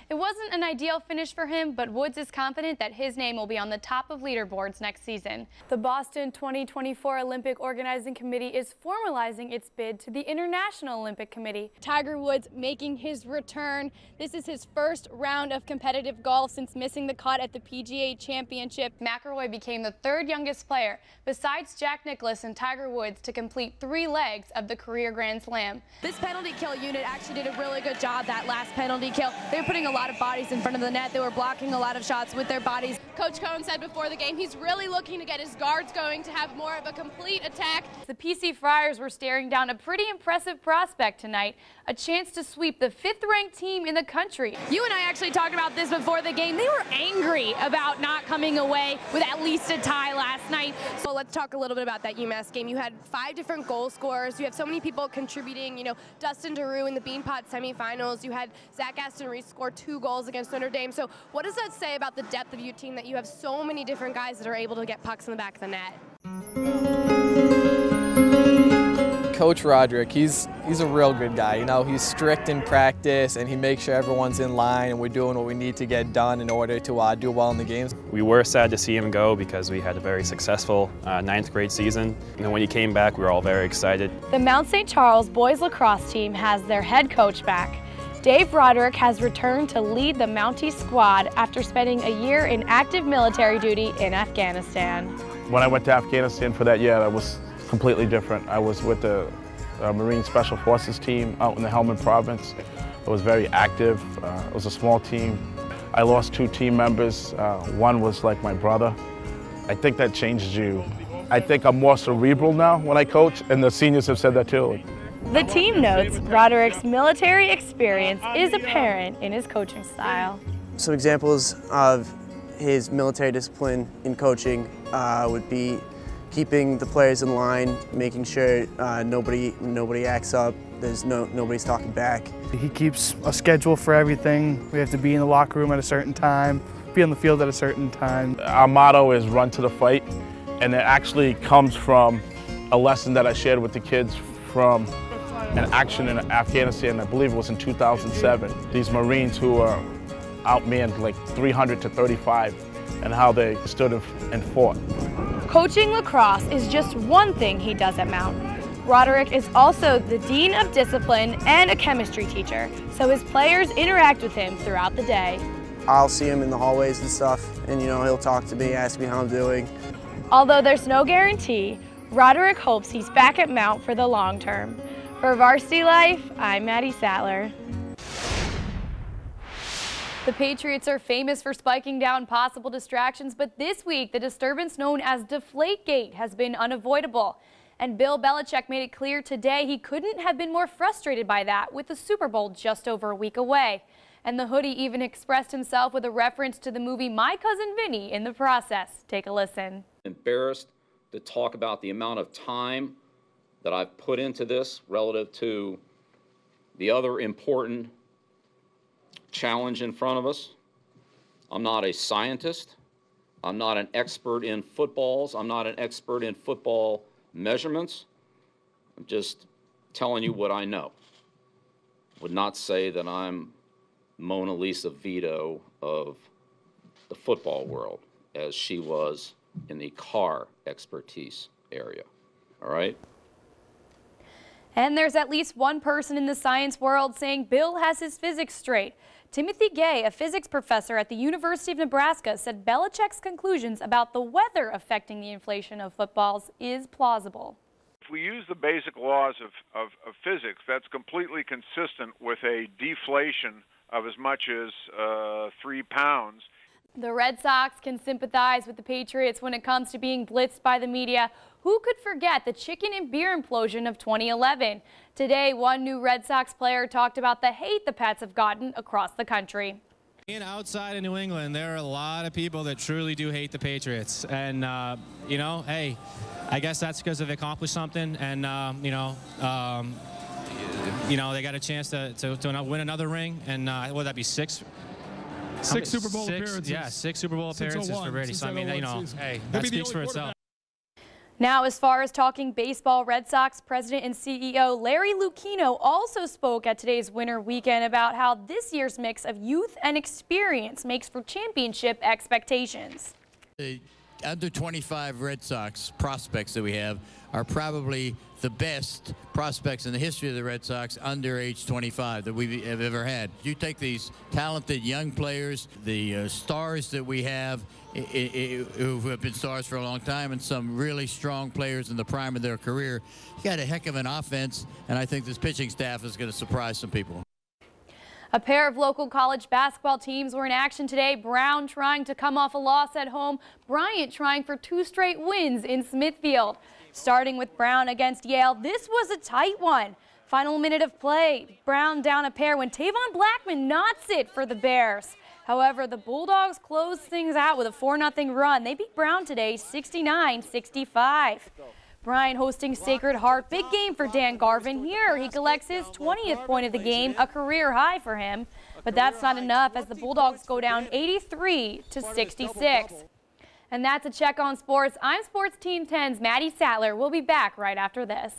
It wasn't an ideal finish for him, but Woods is confident that his name will be on the top of leaderboards next season. The Boston 2024 Olympic Organizing Committee is formalizing its bid to the International Olympic Committee. Tiger Woods making his return. This is his first round of competitive golf since missing the cut at the PGA Championship. McIlroy became the third youngest player, besides Jack Nicklaus and Tiger Woods, to complete 3 legs of the career Grand Slam. This penalty kill unit actually did a really good job that last penalty kill. They were putting a lot of bodies in front of the net. They were blocking a lot of shots with their bodies. Coach Cohen said before the game he's really looking to get his guards going to have more of a complete attack. The PC Friars were staring down a pretty impressive prospect tonight, a chance to sweep the 5th-ranked team in the country. You and I actually talked about this before the game. They were angry about not coming away with at least a tie last night. So let's talk a little bit about that UMass game. You had 5 different goal scorers. You have so many people contributing. You know, Dustin DeRue in the Beanpot semifinals. You had Zach Aston Reese score 2 goals against Notre Dame. So what does that say about the depth of your team, that you have so many different guys that are able to get pucks in the back of the net? Coach Roderick, he's a real good guy. You know, he's strict in practice and he makes sure everyone's in line and we're doing what we need to get done in order to do well in the games. We were sad to see him go because we had a very successful 9th grade season. And when he came back, we were all very excited. The Mount St. Charles boys lacrosse team has their head coach back. Dave Roderick has returned to lead the Mountie squad after spending a year in active military duty in Afghanistan. When I went to Afghanistan for that year, I was completely different. I was with the Marine Special Forces team out in the Helmand province. It was very active. It was a small team. I lost 2 team members. One was like my brother. I think that changes you. I think I'm more cerebral now when I coach, and the seniors have said that too. The team notes Roderick's military experience is apparent in his coaching style. Some examples of his military discipline in coaching would be keeping the players in line, making sure nobody acts up, nobody's talking back. He keeps a schedule for everything. We have to be in the locker room at a certain time, be on the field at a certain time. Our motto is run to the fight, and it actually comes from a lesson that I shared with the kids from an action in Afghanistan. I believe it was in 2007. These Marines who are outmanned like 300 to 35, and how they stood and fought. Coaching lacrosse is just one thing he does at Mount. Roderick is also the Dean of Discipline and a chemistry teacher, so his players interact with him throughout the day. I'll see him in the hallways and stuff, and he'll talk to me, ask me how I'm doing. Although there's no guarantee, Roderick hopes he's back at Mount for the long term. For Varsity Life, I'm Maddie Sattler. The Patriots are famous for spiking down possible distractions, but this week the disturbance known as Deflategate has been unavoidable. And Bill Belichick made it clear today he couldn't have been more frustrated by that with the Super Bowl just over a week away. And the hoodie even expressed himself with a reference to the movie My Cousin Vinny in the process. Take a listen. Embarrassed to talk about the amount of time that I've put into this relative to the other important challenge in front of us. I'm not a scientist. I'm not an expert in footballs. I'm not an expert in football measurements. I'm just telling you what I know. Would not say that I'm Mona Lisa Vito of the football world, as she was in the car expertise area. All right? And there's at least one person in the science world saying Bill has his physics straight. Timothy Gay, a physics professor at the University of Nebraska, said Belichick's conclusions about the weather affecting the inflation of footballs is plausible. If we use the basic laws of physics, that's completely consistent with a deflation of as much as 3 pounds. The Red Sox can sympathize with the Patriots when it comes to being blitzed by the media. Who could forget the chicken and beer implosion of 2011? Today, one new Red Sox player talked about the hate the Pats have gotten across the country. Being outside of New England, there are a lot of people that truly do hate the Patriots. And, hey, I guess that's because they've accomplished something. And, they got a chance to win another ring. And would that be 6? 6 Super Bowl appearances. Yeah, 6 Super Bowl appearances for Brady. So, I mean, hey, that speaks for itself. Now, as far as talking baseball, Red Sox president and CEO Larry Lucchino also spoke at today's winter weekend about how this year's mix of youth and experience makes for championship expectations. The under 25 Red Sox prospects that we have are probably the best prospects in the history of the Red Sox under age 25 that we have ever had. You take these talented young players, the stars that we have who have been stars for a long time, and some really strong players in the prime of their career. You got a heck of an offense, and I think this pitching staff is going to surprise some people. A pair of local college basketball teams were in action today. Brown trying to come off a loss at home. Bryant trying for 2 straight wins in Smithfield. Starting with Brown against Yale, this was a tight one. Final minute of play. Brown down a pair when Tavon Blackman knots it for the Bears. However, the Bulldogs closed things out with a 4-0 run. They beat Brown today 69-65. Bryant hosting Sacred Heart. Big game for Dan Garvin here. He collects his 20th point of the game, a career high for him. But that's not enough as the Bulldogs go down 83-66. And that's a check on sports. I'm Sports Team 10's Maddie Sattler. We'll be back right after this.